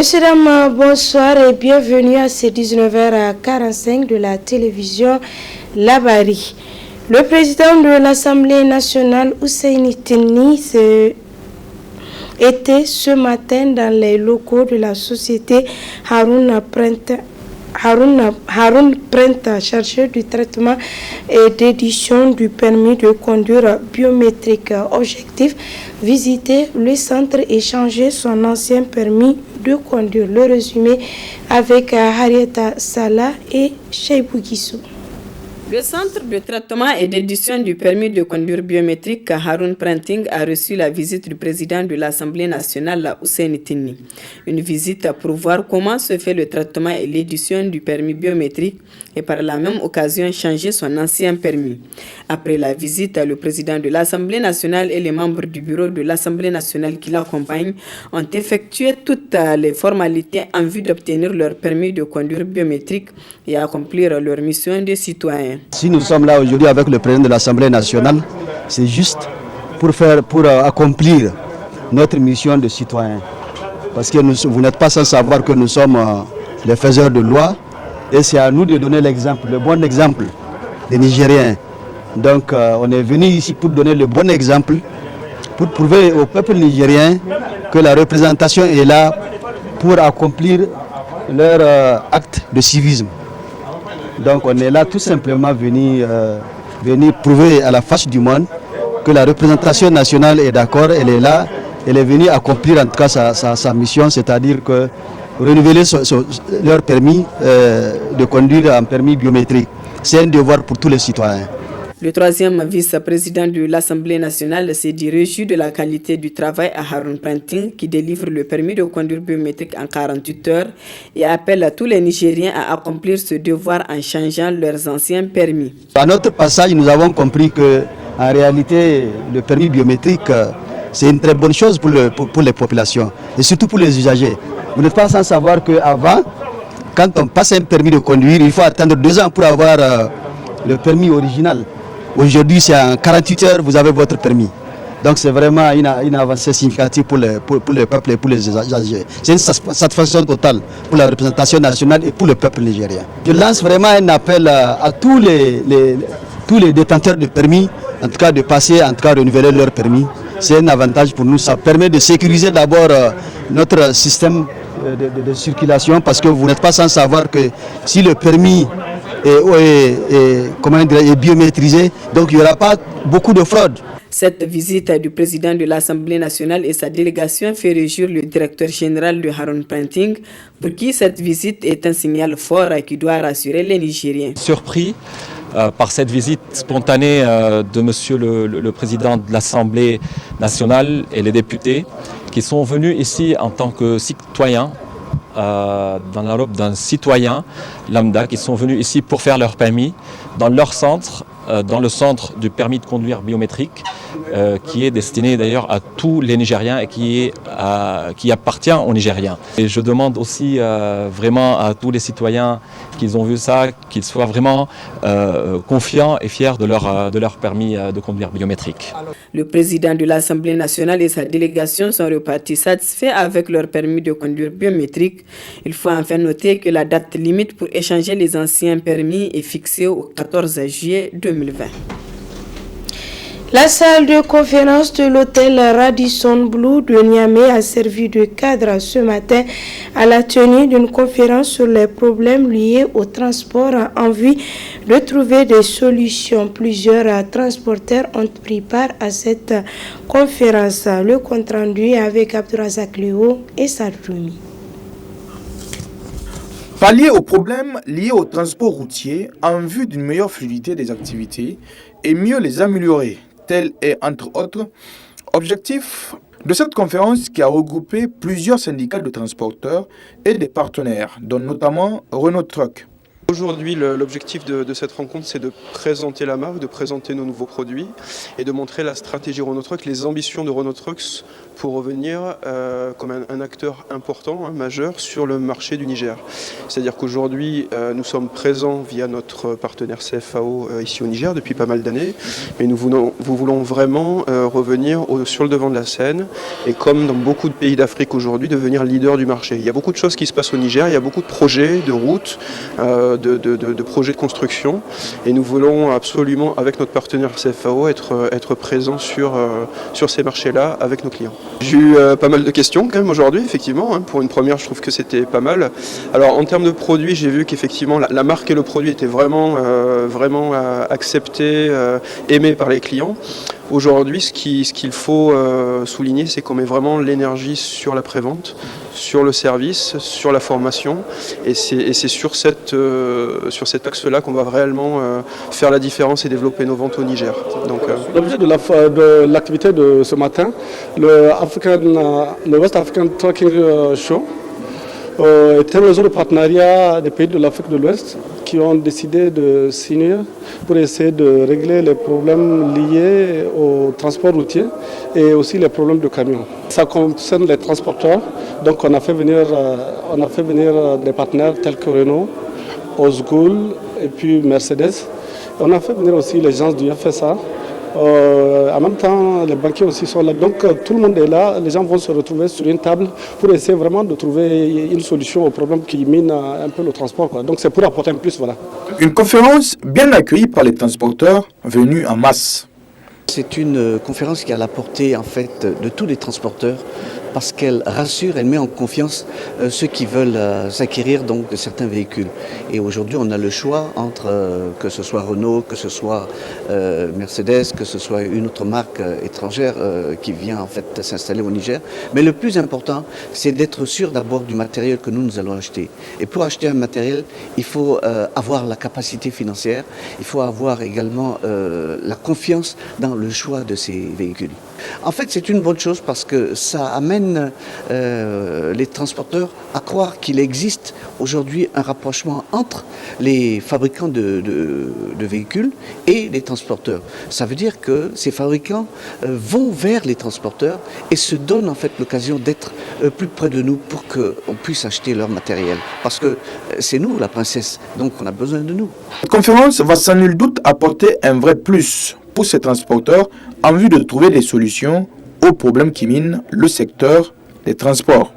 Messieurs, dames, bonsoir et bienvenue à ces 19h45 de la télévision Labari. Le président de l'Assemblée nationale, Husseini Tenni, était ce matin dans les locaux de la société Haroun Prenta, chargé du traitement et d'édition du permis de conduire biométrique. Objectif, visiter le centre et changer son ancien permis de conduire. Le résumé avec Harrieta Salah et Cheibou Guissou. Le centre de traitement et d'édition du permis de conduire biométrique Haroun Printing a reçu la visite du président de l'Assemblée nationale, Husseini Tenni. Une visite pour voir comment se fait le traitement et l'édition du permis biométrique et par la même occasion changer son ancien permis. Après la visite, le président de l'Assemblée nationale et les membres du bureau de l'Assemblée nationale qui l'accompagnent ont effectué toutes les formalités en vue d'obtenir leur permis de conduire biométrique et accomplir leur mission de citoyen. Si nous sommes là aujourd'hui avec le président de l'Assemblée nationale, c'est juste pour accomplir notre mission de citoyen. Parce que vous n'êtes pas sans savoir que nous sommes les faiseurs de loi et c'est à nous de donner l'exemple, le bon exemple des Nigériens. Donc on est venu ici pour donner le bon exemple, pour prouver au peuple nigérien que la représentation est là pour accomplir leur acte de civisme. Donc on est là tout simplement venu prouver à la face du monde que la représentation nationale est d'accord, elle est là, elle est venue accomplir en tout cas sa mission, c'est-à-dire que renouveler leur permis de conduire en permis biométrique. C'est un devoir pour tous les citoyens. Le troisième vice-président de l'Assemblée nationale s'est dit réjoui de la qualité du travail à Haroun Printing qui délivre le permis de conduire biométrique en 48 heures et appelle à tous les Nigériens à accomplir ce devoir en changeant leurs anciens permis. À notre passage, nous avons compris que en réalité, le permis biométrique, c'est une très bonne chose pour les populations et surtout pour les usagers. Vous n'êtes pas sans savoir qu'avant, quand on passe un permis de conduire, il faut attendre 2 ans pour avoir le permis original. Aujourd'hui, c'est en 48 heures, vous avez votre permis. Donc c'est vraiment une avancée significative pour le peuple et pour les usagers. C'est une satisfaction totale pour la représentation nationale et pour le peuple nigérien. Je lance vraiment un appel à tous les détenteurs de permis, en tout cas de passer, en tout cas renouveler leur permis. C'est un avantage pour nous. Ça permet de sécuriser d'abord notre système de circulation parce que vous n'êtes pas sans savoir que si le permis est biométrisé, donc il n'y aura pas beaucoup de fraude. Cette visite du président de l'Assemblée nationale et sa délégation fait réjouir le directeur général de Haroun Printing, pour qui cette visite est un signal fort qui doit rassurer les Nigériens. Surpris par cette visite spontanée de monsieur le président de l'Assemblée nationale et les députés qui sont venus ici en tant que citoyens, dans la robe d'un citoyen lambda, qui sont venus ici pour faire leur permis dans leur centre, dans le centre du permis de conduire biométrique, qui est destiné d'ailleurs à tous les Nigériens et qui appartient aux Nigériens. Et je demande aussi vraiment à tous les citoyens qui ont vu ça, qu'ils soient vraiment confiants et fiers de leur permis de conduire biométrique. Le président de l'Assemblée nationale et sa délégation sont repartis satisfaits avec leur permis de conduire biométrique. Il faut enfin noter que la date limite pour échanger les anciens permis est fixée au 14 juillet 2020. La salle de conférence de l'hôtel Radisson Blu de Niamey a servi de cadre ce matin à la tenue d'une conférence sur les problèmes liés au transport en vue de trouver des solutions. Plusieurs transporteurs ont pris part à cette conférence. Le compte-rendu avec Abdourazak Léo et Sardoumi. Pallier aux problèmes liés au transport routier en vue d'une meilleure fluidité des activités et mieux les améliorer. Tel est, entre autres, objectif de cette conférence qui a regroupé plusieurs syndicats de transporteurs et des partenaires, dont notamment Renault Truck. Aujourd'hui, l'objectif de cette rencontre, c'est de présenter la marque, de présenter nos nouveaux produits et de montrer la stratégie Renault Trucks, les ambitions de Renault Trucks pour revenir comme un acteur important, majeur sur le marché du Niger. C'est-à-dire qu'aujourd'hui, nous sommes présents via notre partenaire CFAO ici au Niger depuis pas mal d'années, mais nous voulons vraiment revenir sur le devant de la scène et comme dans beaucoup de pays d'Afrique aujourd'hui, devenir leader du marché. Il y a beaucoup de choses qui se passent au Niger, il y a beaucoup de projets, de routes, de projets de construction et nous voulons absolument, avec notre partenaire CFAO, être présents sur ces marchés-là avec nos clients. J'ai eu pas mal de questions quand même aujourd'hui, effectivement. Pour une première, je trouve que c'était pas mal. Alors en termes de produits, j'ai vu qu'effectivement la marque et le produit étaient vraiment acceptés, aimés par les clients. Aujourd'hui, ce qu'il faut souligner, c'est qu'on met vraiment l'énergie sur la prévente, sur le service, sur la formation. Et c'est sur cet axe-là qu'on va réellement faire la différence et développer nos ventes au Niger. Donc, l'objet de l'activité de ce matin, le West African Trucking Show, est un réseau de partenariat des pays de l'Afrique de l'Ouest qui ont décidé de signer pour essayer de régler les problèmes liés au transport routier et aussi les problèmes de camions. Ça concerne les transporteurs, donc on a fait venir des partenaires tels que Renault, Osgoul et puis Mercedes. On a fait venir aussi les gens du FSA. En même temps, les banquiers aussi sont là. Donc tout le monde est là. Les gens vont se retrouver sur une table pour essayer vraiment de trouver une solution au problème qui mine un peu le transport. Donc c'est pour apporter un plus. Voilà. Une conférence bien accueillie par les transporteurs venus en masse. C'est une conférence qui a la portée en fait de tous les transporteurs parce qu'elle rassure, elle met en confiance ceux qui veulent s'acquérir donc de certains véhicules. Et aujourd'hui, on a le choix entre que ce soit Renault, que ce soit Mercedes, que ce soit une autre marque étrangère qui vient en fait s'installer au Niger. Mais le plus important, c'est d'être sûr d'abord du matériel que nous allons acheter. Et pour acheter un matériel, il faut avoir la capacité financière, il faut avoir également la confiance dans le choix de ces véhicules. En fait, c'est une bonne chose parce que ça amène les transporteurs à croire qu'il existe aujourd'hui un rapprochement entre les fabricants de véhicules et les transporteurs. Ça veut dire que ces fabricants vont vers les transporteurs et se donnent en fait l'occasion d'être plus près de nous pour qu'on puisse acheter leur matériel. Parce que c'est nous la princesse, donc on a besoin de nous. Cette conférence va sans nul doute apporter un vrai plus pour ces transporteurs en vue de trouver des solutions aux problèmes qui minent le secteur des transports.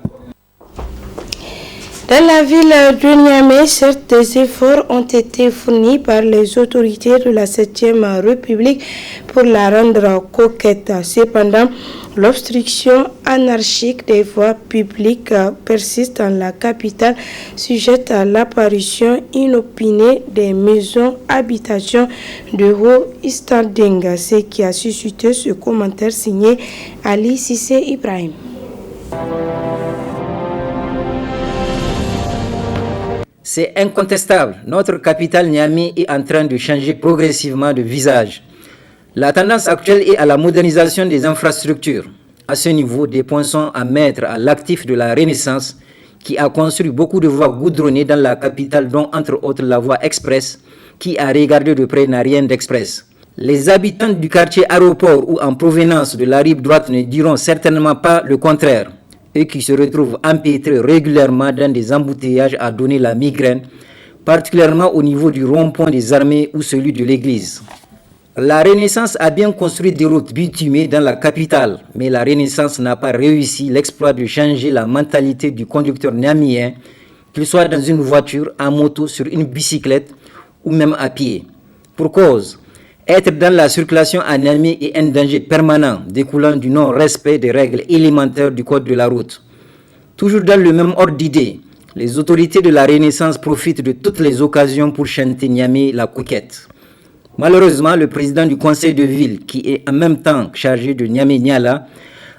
Dans la ville de Niamey, certes, des efforts ont été fournis par les autorités de la 7e République pour la rendre coquette. Cependant, l'obstruction anarchique des voies publiques persiste dans la capitale, sujette à l'apparition inopinée des maisons habitations de haut standing, ce qui a suscité ce commentaire signé Ali Sissé Ibrahim. C'est incontestable, notre capitale Niamey est en train de changer progressivement de visage. La tendance actuelle est à la modernisation des infrastructures. À ce niveau, des points sont à mettre à l'actif de la Renaissance qui a construit beaucoup de voies goudronnées dans la capitale, dont entre autres la voie express qui, à regarder de près, n'a rien d'express. Les habitants du quartier Aéroport ou en provenance de la rive droite ne diront certainement pas le contraire. Eux qui se retrouvent empêtrés régulièrement dans des embouteillages à donner la migraine, particulièrement au niveau du rond-point des armées ou celui de l'église. La Renaissance a bien construit des routes bitumées dans la capitale, mais la Renaissance n'a pas réussi l'exploit de changer la mentalité du conducteur niamien, qu'il soit dans une voiture, en moto, sur une bicyclette ou même à pied. Pour cause, être dans la circulation à Niamey est un danger permanent découlant du non-respect des règles élémentaires du code de la route. Toujours dans le même ordre d'idée, les autorités de la Renaissance profitent de toutes les occasions pour chanter Niamey la coquette. Malheureusement, le président du conseil de ville, qui est en même temps chargé de Niamey-Niala,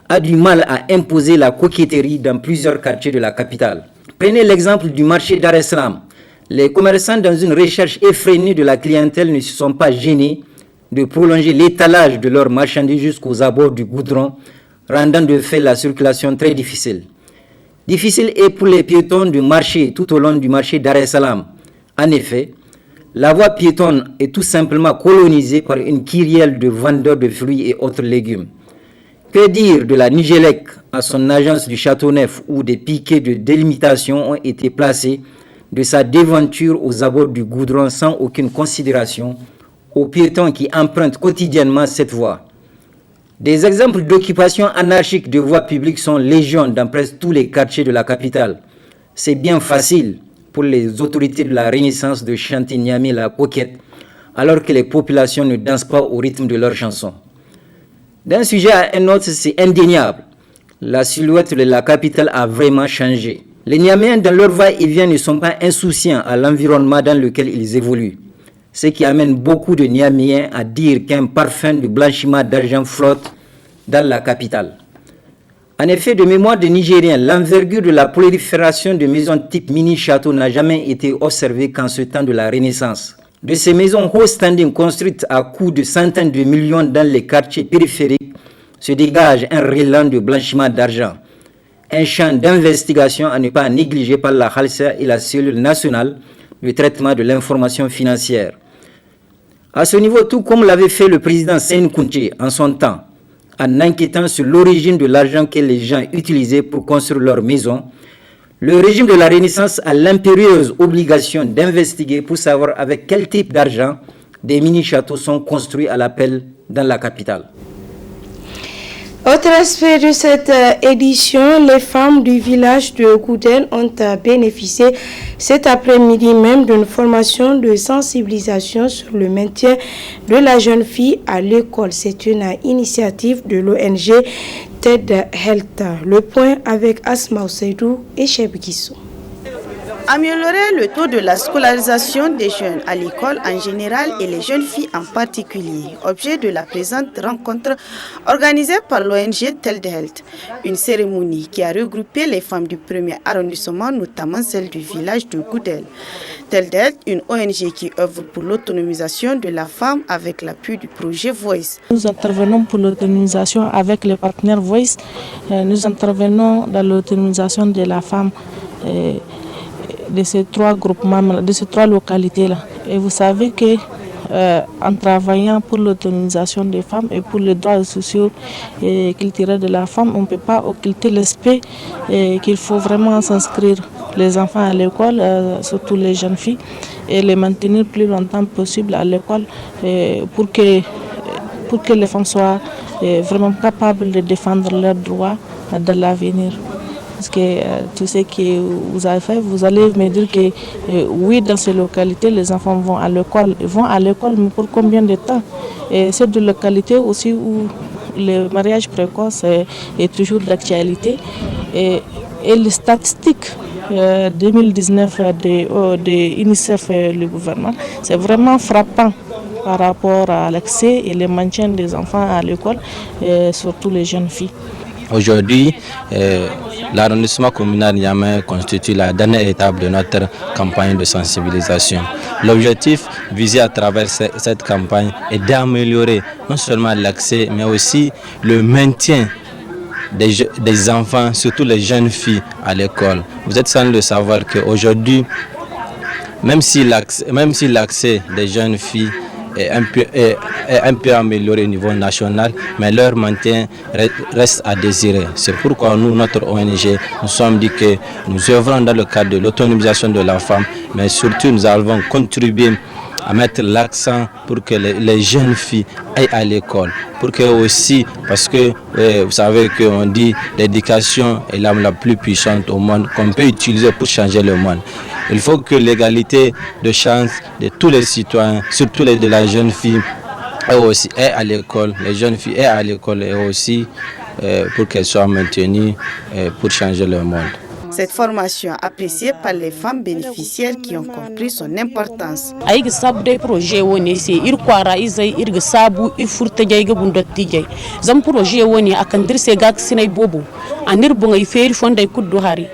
a du mal à imposer la coquetterie dans plusieurs quartiers de la capitale. Prenez l'exemple du marché Dar es Salaam. Les commerçants, dans une recherche effrénée de la clientèle, ne se sont pas gênés de prolonger l'étalage de leurs marchandises jusqu'aux abords du goudron, rendant de fait la circulation très difficile. Difficile est pour les piétons du marché tout au long du marché Dar es Salaam. En effet, la voie piétonne est tout simplement colonisée par une kyrielle de vendeurs de fruits et autres légumes. Que dire de la Nigélec à son agence du Châteauneuf où des piquets de délimitation ont été placés de sa déventure aux abords du goudron sans aucune considération aux piétons qui empruntent quotidiennement cette voie. Des exemples d'occupation anarchique de voies publiques sont légion dans presque tous les quartiers de la capitale. C'est bien facile pour les autorités de la Renaissance de chanter Niamey la coquette alors que les populations ne dansent pas au rythme de leurs chansons. D'un sujet à un autre, c'est indéniable. La silhouette de la capitale a vraiment changé. Les Niaméens dans leur va-et-vient ne sont pas insouciants à l'environnement dans lequel ils évoluent. Ce qui amène beaucoup de Niaméens à dire qu'un parfum de blanchiment d'argent flotte dans la capitale. En effet, de mémoire des Nigériens, l'envergure de la prolifération de maisons type mini-château n'a jamais été observée qu'en ce temps de la Renaissance. De ces maisons haut standing construites à coût de centaines de millions dans les quartiers périphériques, se dégage un rélan de blanchiment d'argent. Un champ d'investigation à ne pas négliger par la Halsa et la cellule nationale de traitement de l'information financière. À ce niveau, tout comme l'avait fait le président Seyni Kounté en son temps, en enquêtant sur l'origine de l'argent que les gens utilisaient pour construire leurs maisons, le régime de la Renaissance a l'impérieuse obligation d'investiguer pour savoir avec quel type d'argent des mini-châteaux sont construits à l'appel dans la capitale. Autre aspect de cette édition, les femmes du village de Goudel ont bénéficié cet après-midi même d'une formation de sensibilisation sur le maintien de la jeune fille à l'école. C'est une initiative de l'ONG TED Health. Le point avec Asma Seydou et Cheb Guissou. Améliorer le taux de la scolarisation des jeunes à l'école en général et les jeunes filles en particulier, objet de la présente rencontre organisée par l'ONG TED Health, une cérémonie qui a regroupé les femmes du premier arrondissement, notamment celles du village de Goudel. TED Health, une ONG qui œuvre pour l'autonomisation de la femme avec l'appui du projet Voice. Nous intervenons pour l'autonomisation avec les partenaires Voice. Nous intervenons dans l'autonomisation de la femme de ces trois groupements, de ces trois localités-là. Et vous savez que en travaillant pour l'autonomisation des femmes et pour les droits sociaux et culturels de la femme, on ne peut pas occulter l'aspect qu'il faut vraiment s'inscrire les enfants à l'école, surtout les jeunes filles, et les maintenir plus longtemps possible à l'école pour que les femmes soient vraiment capables de défendre leurs droits dans l'avenir. Parce que tout ce que vous avez fait, vous allez me dire que oui, dans ces localités, les enfants vont à l'école. Ils vont à l'école, mais pour combien de temps? Et c'est des localités aussi où le mariage précoce est toujours d'actualité. Et les statistiques 2019 de UNICEF et le gouvernement, c'est vraiment frappant par rapport à l'accès et le maintien des enfants à l'école, surtout les jeunes filles. Aujourd'hui, l'arrondissement communal Niamey constitue la dernière étape de notre campagne de sensibilisation. L'objectif visé à travers cette campagne est d'améliorer non seulement l'accès, mais aussi le maintien des enfants, surtout les jeunes filles à l'école. Vous êtes sans le savoir qu'aujourd'hui, même si l'accès des jeunes filles est un peu amélioré au niveau national, mais leur maintien reste à désirer. C'est pourquoi nous, notre ONG, nous sommes dit que nous œuvrons dans le cadre de l'autonomisation de la femme, mais surtout nous allons contribuer à mettre l'accent pour que les jeunes filles aillent à l'école. Pour que aussi, parce que vous savez qu'on dit l'éducation est l'arme la plus puissante au monde qu'on peut utiliser pour changer le monde. Il faut que l'égalité de chance de tous les citoyens, surtout de la jeune fille, aussi est à l'école, les jeunes filles est à l'école et aussi pour qu'elles soient maintenues pour changer le monde. Cette formation appréciée par les femmes bénéficiaires qui ont compris son importance. Aïga sabu des projets woni c'est irkwara izai irga sabu ifurta jayga bundotti jay zam projet woni akandir se gak sinay bobo anir bunga iferi fonday kuddu hari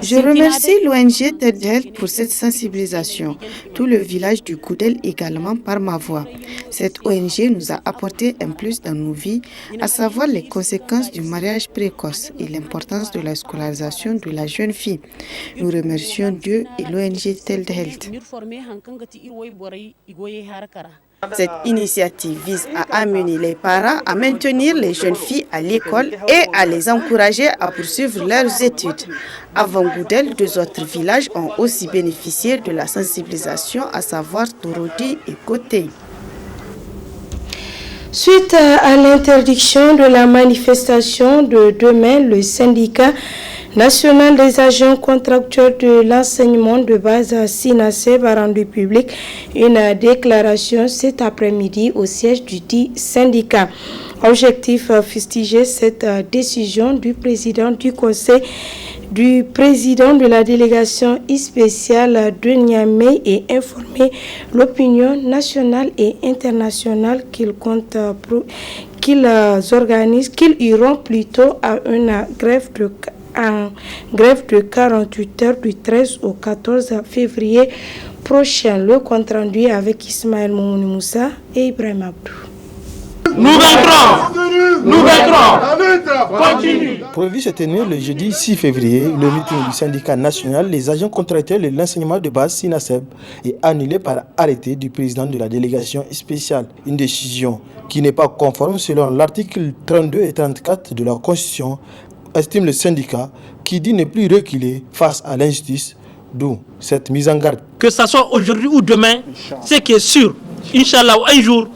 Je remercie l'ONG Ted Health pour cette sensibilisation, tout le village du Goudel également par ma voix. Cette ONG nous a apporté un plus dans nos vies, à savoir les conséquences du mariage précoce et l'importance de la scolarisation de la jeune fille. Nous remercions Dieu et l'ONG Ted Health. Cette initiative vise à amener les parents à maintenir les jeunes filles à l'école et à les encourager à poursuivre leurs études. Avant Goudel, 2 autres villages ont aussi bénéficié de la sensibilisation, à savoir Torodi et Côté. Suite à l'interdiction de la manifestation de demain, le syndicat national des agents contractuels de l'enseignement de base SINASEB a rendu public une déclaration cet après-midi au siège du dit syndicat. Objectif fustiger cette décision du président du conseil, du président de la délégation spéciale de Niamey et informer l'opinion nationale et internationale qu'ils iront plutôt à une grève de 48 heures du 13 au 14 février prochain. Le compte rendu avec Ismaël Moumouni Moussa et Ibrahim Abdou. Nous vaincrons. Continue. Prévu se tenir le jeudi 6 février, le meeting du syndicat national des agents contractuels de l'enseignement de base SINASEB est annulé par arrêté du président de la délégation spéciale. Une décision qui n'est pas conforme selon l'article 32 et 34 de la Constitution, estime le syndicat, qui dit ne plus reculer face à l'injustice, d'où cette mise en garde. Que ce soit aujourd'hui ou demain, ce qui est sûr, Inch'Allah, un jour,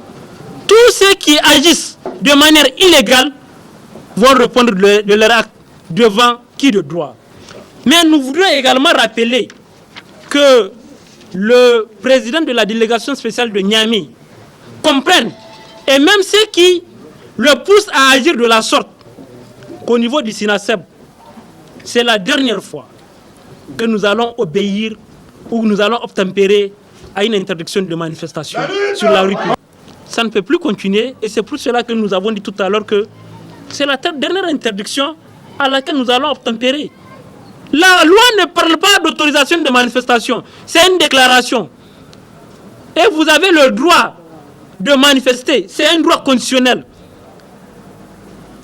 tous ceux qui agissent de manière illégale vont répondre de leur acte devant qui de droit. Mais nous voudrions également rappeler que le président de la délégation spéciale de Niamey comprenne, et même ceux qui le poussent à agir de la sorte, qu'au niveau du SINASEB, c'est la dernière fois que nous allons obéir ou nous allons obtempérer à une interdiction de manifestation sur la rue publique. Ça ne peut plus continuer et c'est pour cela que nous avons dit tout à l'heure que c'est la dernière interdiction à laquelle nous allons obtempérer. La loi ne parle pas d'autorisation de manifestation, c'est une déclaration. Et vous avez le droit de manifester, c'est un droit conditionnel.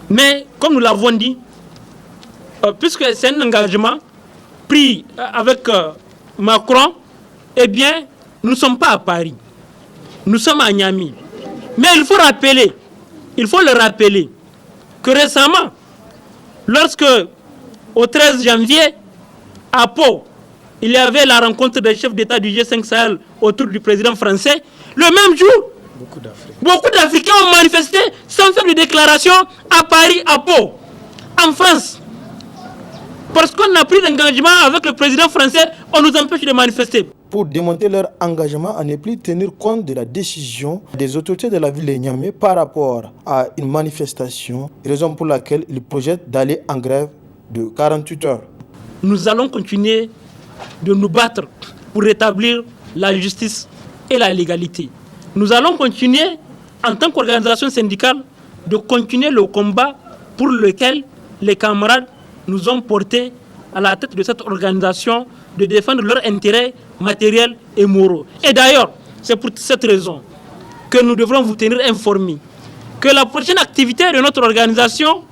Mais comme nous l'avons dit, puisque c'est un engagement pris avec Macron, eh bien, nous ne sommes pas à Paris, nous sommes à Niamey. Mais il faut le rappeler, que récemment, lorsque au 13 janvier, à Pau, il y avait la rencontre des chefs d'État du G5 Sahel autour du président français, le même jour, beaucoup d'Africains ont manifesté sans faire de déclaration à Paris, à Pau, en France. Parce qu'on a pris l'engagement avec le président français, on nous empêche de manifester. Pour démonter leur engagement à ne plus tenir compte de la décision des autorités de la ville de Niamey par rapport à une manifestation, raison pour laquelle ils projettent d'aller en grève de 48 heures. Nous allons continuer de nous battre pour rétablir la justice et la légalité. Nous allons continuer, en tant qu'organisation syndicale, de continuer le combat pour lequel les camarades nous ont portés à la tête de cette organisation, de défendre leurs intérêts matériels et moraux. Et d'ailleurs, c'est pour cette raison que nous devrons vous tenir informés que la prochaine activité de notre organisation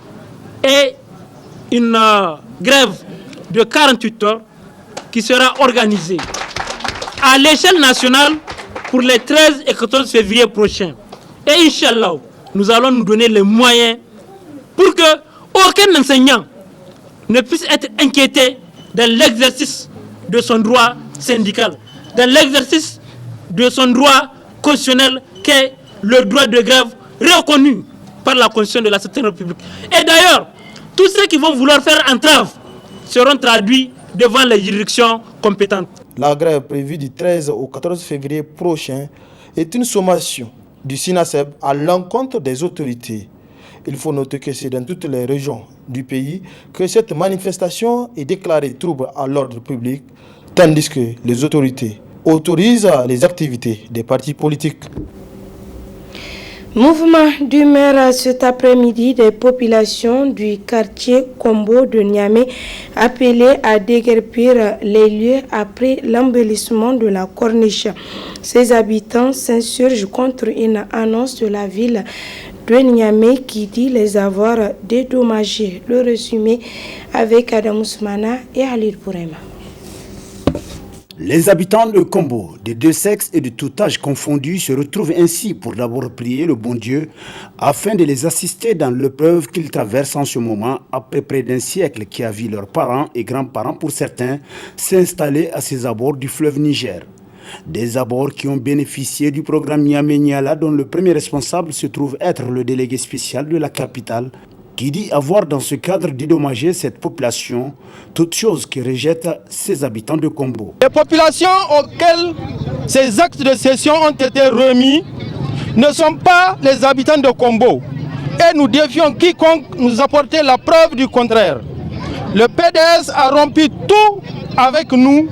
est une grève de 48 heures qui sera organisée à l'échelle nationale pour les 13 et 14 février prochains. Et Inch'Allah, nous allons nous donner les moyens pour que aucun enseignant ne puisse être inquiété dans l'exercice de son droit syndical, dans l'exercice de son droit constitutionnel qu'est le droit de grève reconnu par la Constitution de la 7e République. Et d'ailleurs, tous ceux qui vont vouloir faire entrave seront traduits devant les juridictions compétentes. La grève prévue du 13 au 14 février prochain est une sommation du SINASEB à l'encontre des autorités. Il faut noter que c'est dans toutes les régions du pays que cette manifestation est déclarée trouble à l'ordre public, tandis que les autorités autorisent les activités des partis politiques. Mouvement d'humeur cet après-midi des populations du quartier Kombo de Niamey appelées à déguerpir les lieux après l'embellissement de la corniche. Ces habitants s'insurgent contre une annonce de la ville de Niamey qui dit les avoir dédommagés. Le résumé avec Adam Ousmana et Halil Bourema. Les habitants de Kombo, de deux sexes et de tout âge confondus, se retrouvent ainsi pour d'abord prier le bon Dieu afin de les assister dans l'épreuve qu'ils traversent en ce moment après près d'un siècle qui a vu leurs parents et grands-parents pour certains s'installer à ses abords du fleuve Niger. Des abords qui ont bénéficié du programme Niamey Niala dont le premier responsable se trouve être le délégué spécial de la capitale qui dit avoir dans ce cadre dédommagé cette population, toute chose qui rejette ses habitants de Kombo. Les populations auxquelles ces actes de cession ont été remis ne sont pas les habitants de Kombo. Et nous défions quiconque nous apporter la preuve du contraire. Le PDS a rompu tout avec nous,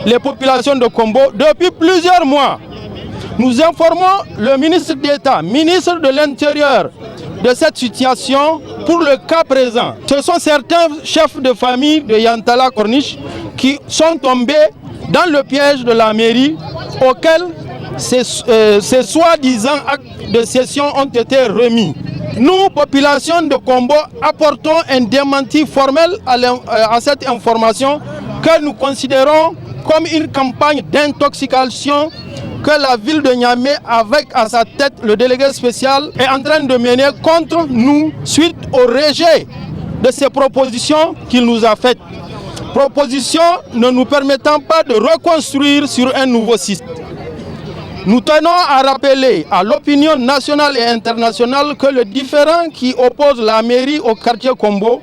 les populations de Kombo, depuis plusieurs mois. Nous informons le ministre d'État, ministre de l'Intérieur, de cette situation pour le cas présent. Ce sont certains chefs de famille de Yantala Corniche qui sont tombés dans le piège de la mairie auquel ces soi-disant actes de cession ont été remis. Nous, population de Kombo, apportons un démenti formel à cette information que nous considérons comme une campagne d'intoxication que la ville de Niamey, avec à sa tête le délégué spécial, est en train de mener contre nous suite au rejet de ces propositions qu'il nous a faites. Propositions ne nous permettant pas de reconstruire sur un nouveau site. Nous tenons à rappeler à l'opinion nationale et internationale que le différend qui oppose la mairie au quartier Kombo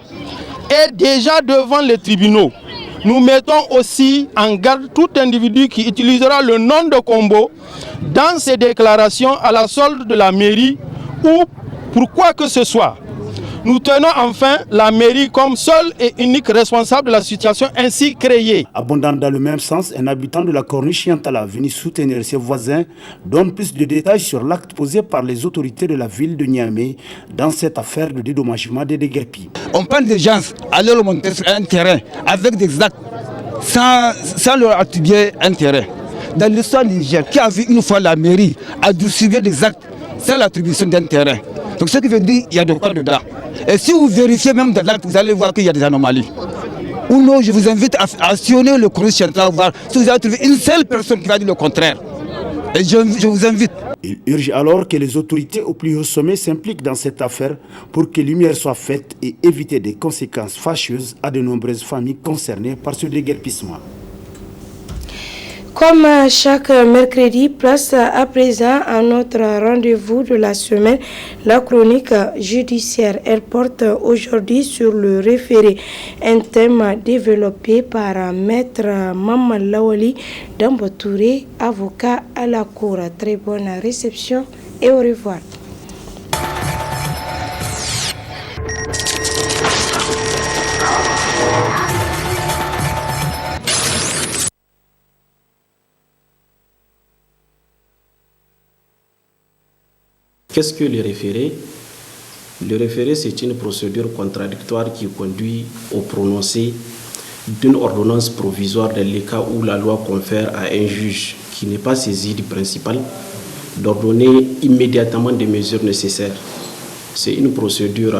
est déjà devant les tribunaux. Nous mettons aussi en garde tout individu qui utilisera le nom de Kombo dans ses déclarations à la solde de la mairie ou pour quoi que ce soit. Nous tenons enfin la mairie comme seule et unique responsable de la situation ainsi créée. Abondant dans le même sens, un habitant de la corniche Yantala venu soutenir ses voisins donne plus de détails sur l'acte posé par les autorités de la ville de Niamey dans cette affaire de dédommagement des déguerpis. On parle des gens à leur monter sur un terrain avec des actes sans leur attribuer un terrain. Dans l'histoire du Niger, qui a vu une fois la mairie attribuer des actes sans l'attribution d'un terrain. Donc ce qui veut dire qu'il y a de quoi dedans. Et si vous vérifiez même dans l'acte, vous allez voir qu'il y a des anomalies. Ou non, je vous invite à actionner le Corniche Yantala, voir si vous avez trouvé une seule personne qui va dire le contraire. Et je vous invite. Il urge alors que les autorités au plus haut sommet s'impliquent dans cette affaire pour que lumière soit faite et éviter des conséquences fâcheuses à de nombreuses familles concernées par ce déguerpissement. Comme chaque mercredi, place à présent à notre rendez-vous de la semaine, la chronique judiciaire. Elle porte aujourd'hui sur le référé, un thème développé par Maître Maman Lawali Dambotouré, avocat à la Cour. Très bonne réception et au revoir. Qu'est-ce que le référé? Le référé, c'est une procédure contradictoire qui conduit au prononcé d'une ordonnance provisoire dans les cas où la loi confère à un juge qui n'est pas saisi du principal d'ordonner immédiatement des mesures nécessaires. C'est une procédure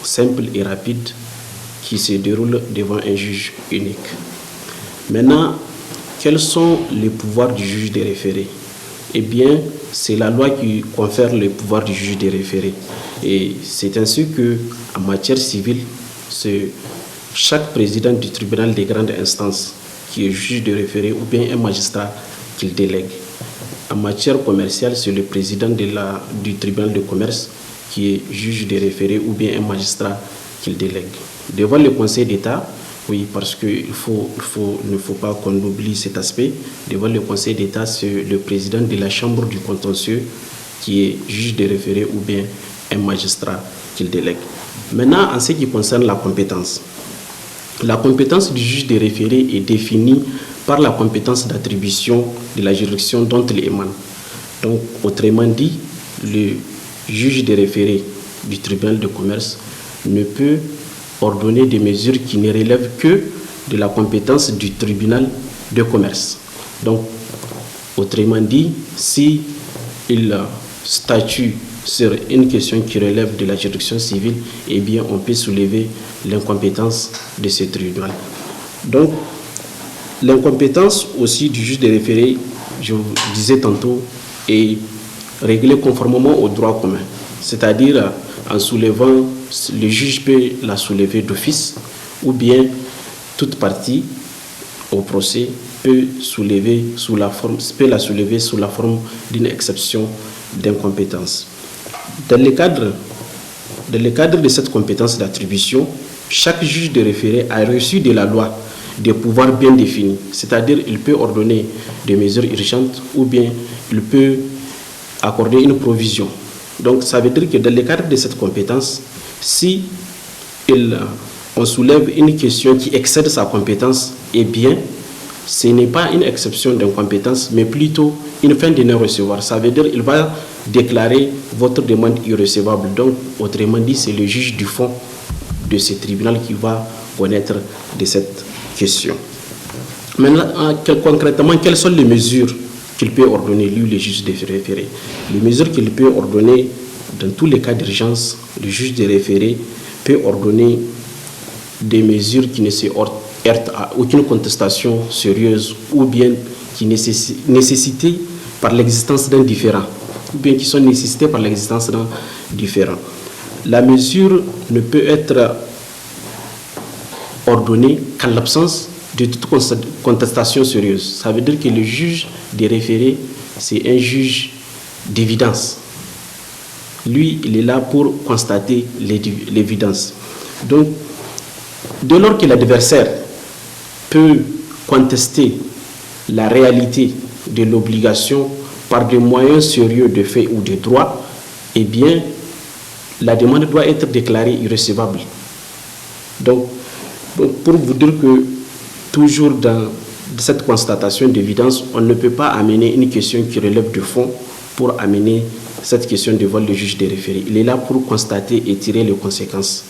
simple et rapide qui se déroule devant un juge unique. Maintenant, quels sont les pouvoirs du juge des référés? Eh bien, c'est la loi qui confère le pouvoir du juge des référés. Et c'est ainsi que, en matière civile, c'est chaque président du tribunal des grandes instances qui est juge de référé ou bien un magistrat qu'il délègue. En matière commerciale, c'est le président du tribunal de commerce qui est juge de référé ou bien un magistrat qu'il délègue. Devant le Conseil d'État, oui, parce qu'il ne faut pas qu'on oublie cet aspect. Devant le Conseil d'État, c'est le président de la Chambre du contentieux qui est juge de référé ou bien un magistrat qu'il délègue. Maintenant, en ce qui concerne la compétence du juge de référé est définie par la compétence d'attribution de la juridiction dont il émane. Donc, autrement dit, le juge des référés du tribunal de commerce ne peut ordonner des mesures qui ne relèvent que de la compétence du tribunal de commerce. Donc, autrement dit, si il statue sur une question qui relève de la juridiction civile, eh bien, on peut soulever l'incompétence de ce tribunal. Donc, l'incompétence aussi du juge des référés, je vous disais tantôt, est réglée conformément au droit commun. C'est-à-dire, en soulevant, le juge peut la soulever d'office, ou bien toute partie au procès peut la soulever sous la forme d'une exception d'incompétence. Dans le cadre de cette compétence d'attribution, chaque juge de référé a reçu de la loi des pouvoirs bien définis, c'est-à-dire il peut ordonner des mesures urgentes ou bien il peut accorder une provision. Donc ça veut dire que dans le cadre de cette compétence, si on soulève une question qui excède sa compétence, eh bien, ce n'est pas une exception d'incompétence, mais plutôt une fin de non-recevoir. Ça veut dire qu'il va déclarer votre demande irrecevable. Donc, autrement dit, c'est le juge du fond de ce tribunal qui va connaître de cette question. Maintenant, concrètement, quelles sont les mesures qu'il peut ordonner, lui, le juge des référés? Les mesures qu'il peut ordonner, dans tous les cas d'urgence, le juge des référés peut ordonner des mesures qui ne se heurtent à aucune contestation sérieuse ou bien qui nécessitées par l'existence d'un différend, ou bien qui sont nécessitées par l'existence d'un différend. La mesure ne peut être ordonnée qu'en l'absence de toute contestation sérieuse. Ça veut dire que le juge des référés, c'est un juge d'évidence. Lui, il est là pour constater l'évidence. Donc, dès lors que l'adversaire peut contester la réalité de l'obligation par des moyens sérieux de fait ou de droit, eh bien, la demande doit être déclarée irrecevable. Donc, pour vous dire que toujours dans cette constatation d'évidence, on ne peut pas amener une question qui relève de fond pour amener cette question devant le juge des référés. Il est là pour constater et tirer les conséquences.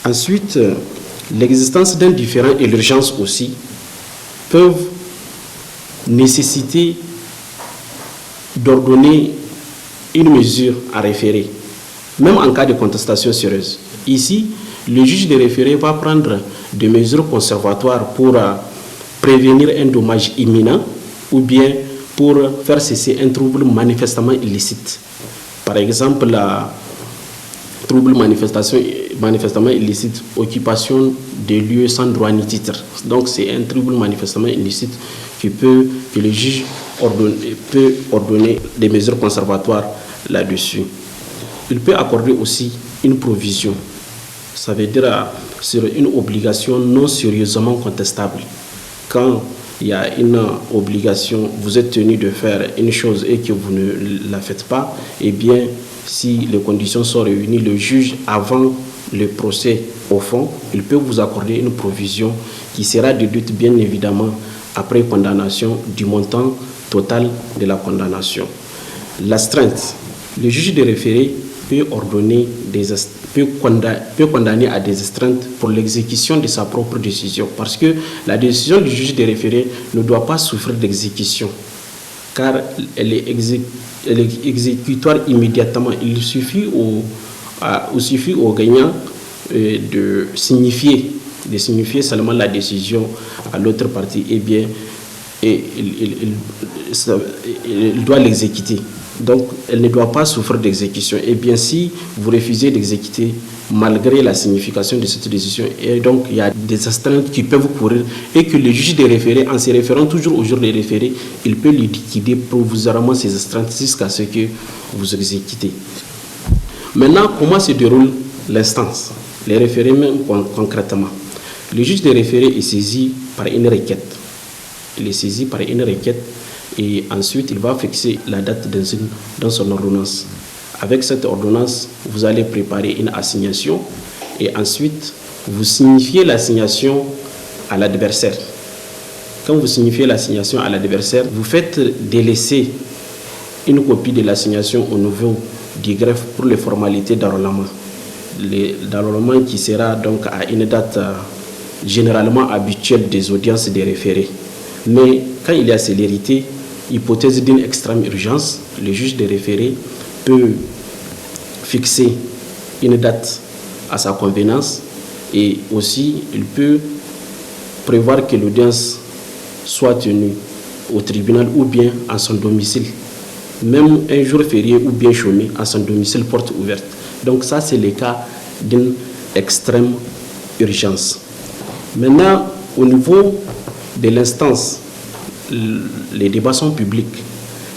Ensuite, l'existence d'un différend et l'urgence aussi peuvent nécessiter d'ordonner une mesure à référer, même en cas de contestation sérieuse. Ici, le juge des référés va prendre des mesures conservatoires pour prévenir un dommage imminent ou bien pour faire cesser un trouble manifestement illicite. Par exemple, trouble manifestement illicite, occupation des lieux sans droit ni titre. Donc c'est un trouble manifestement illicite que le juge peut ordonner des mesures conservatoires là-dessus. Il peut accorder aussi une provision. Ça veut dire sur une obligation non sérieusement contestable. Quand il y a une obligation, vous êtes tenu de faire une chose et que vous ne la faites pas, eh bien, si les conditions sont réunies, le juge, avant le procès au fond, il peut vous accorder une provision qui sera déduite bien évidemment après condamnation du montant total de la condamnation. L'astreinte, le juge de référé peut condamner à des astreintes pour l'exécution de sa propre décision, parce que la décision du juge de référé ne doit pas souffrir d'exécution, car elle est exécutoire immédiatement. Il suffit au gagnant de signifier seulement la décision à l'autre partie, et bien il doit l'exécuter. Donc, elle ne doit pas souffrir d'exécution. Et bien, si vous refusez d'exécuter malgré la signification de cette décision, et donc il y a des astreintes qui peuvent courir et que le juge des référés, en se référant toujours au jour des référés, il peut liquider provisoirement ces astreintes jusqu'à ce que vous exécutez. Maintenant, comment se déroule l'instance? Les référés même concrètement. Le juge des référés est saisi par une requête. Il est saisi par une requête. Et ensuite, il va fixer la date dans son ordonnance. Avec cette ordonnance, vous allez préparer une assignation et ensuite, vous signifiez l'assignation à l'adversaire. Quand vous signifiez l'assignation à l'adversaire, vous faites délaisser une copie de l'assignation au niveau du greffe pour les formalités d'enrôlement. L'enrôlement qui sera donc à une date généralement habituelle des audiences des référés. Mais quand il y a célérité, hypothèse d'une extrême urgence, le juge des référés peut fixer une date à sa convenance et aussi il peut prévoir que l'audience soit tenue au tribunal ou bien à son domicile, même un jour férié ou bien chômé, à son domicile porte ouverte. Donc ça, c'est le cas d'une extrême urgence. Maintenant, au niveau de l'instance, les débats sont publics.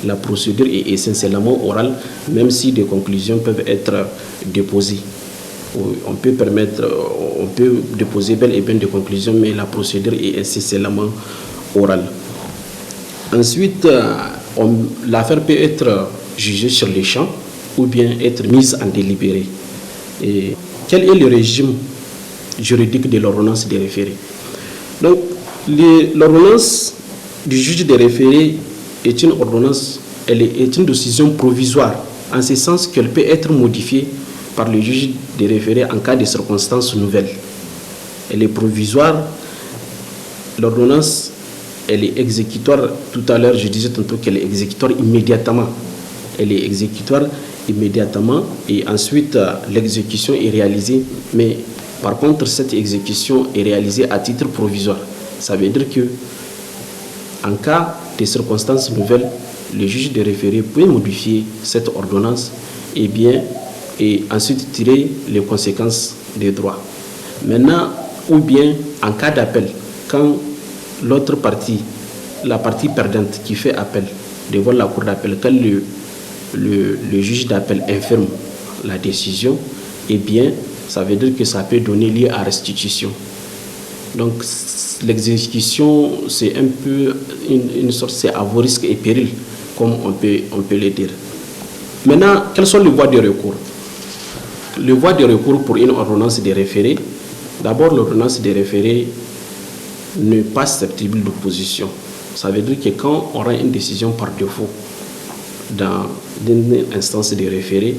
La procédure est essentiellement orale, même si des conclusions peuvent être déposées. On peut déposer bel et bien des conclusions, mais la procédure est essentiellement orale. Ensuite, l'affaire peut être jugée sur les champs ou bien être mise en délibéré. Et quel est le régime juridique de l'ordonnance des référés? Donc, l'ordonnance du juge des référés est une ordonnance, elle est une décision provisoire, en ce sens qu'elle peut être modifiée par le juge des référés en cas de circonstances nouvelles. Elle est provisoire. L'ordonnance, elle est exécutoire. Tout à l'heure, je disais tantôt qu'elle est exécutoire immédiatement. Elle est exécutoire immédiatement et ensuite l'exécution est réalisée. Mais par contre, cette exécution est réalisée à titre provisoire. Ça veut dire que en cas de circonstances nouvelles, le juge des référés peut modifier cette ordonnance et ensuite tirer les conséquences des droits. Maintenant, ou bien en cas d'appel, quand l'autre partie, la partie perdante qui fait appel devant la cour d'appel, quand le juge d'appel infirme la décision, ça veut dire que ça peut donner lieu à restitution. Donc l'exécution, c'est un peu une sorte, c'est à vos risques et périls, comme on peut le dire. Maintenant, quelles sont les voies de recours? Les voies de recours pour une ordonnance de référé. D'abord, l'ordonnance de référé n'est pas susceptible d'opposition. Ça veut dire que quand on rend une décision par défaut dans une instance de référé,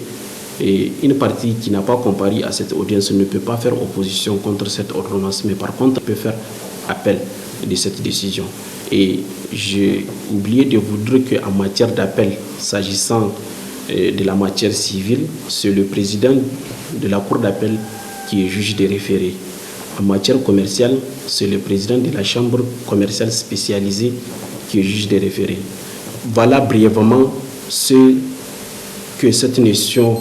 et une partie qui n'a pas comparé à cette audience ne peut pas faire opposition contre cette ordonnance, mais par contre peut faire appel de cette décision. Et j'ai oublié de vous dire qu'en matière d'appel, s'agissant de la matière civile, c'est le président de la cour d'appel qui est juge des référés. En matière commerciale, c'est le président de la chambre commerciale spécialisée qui est juge des référés. Voilà brièvement ce que cette notion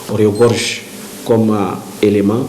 regorge comme élément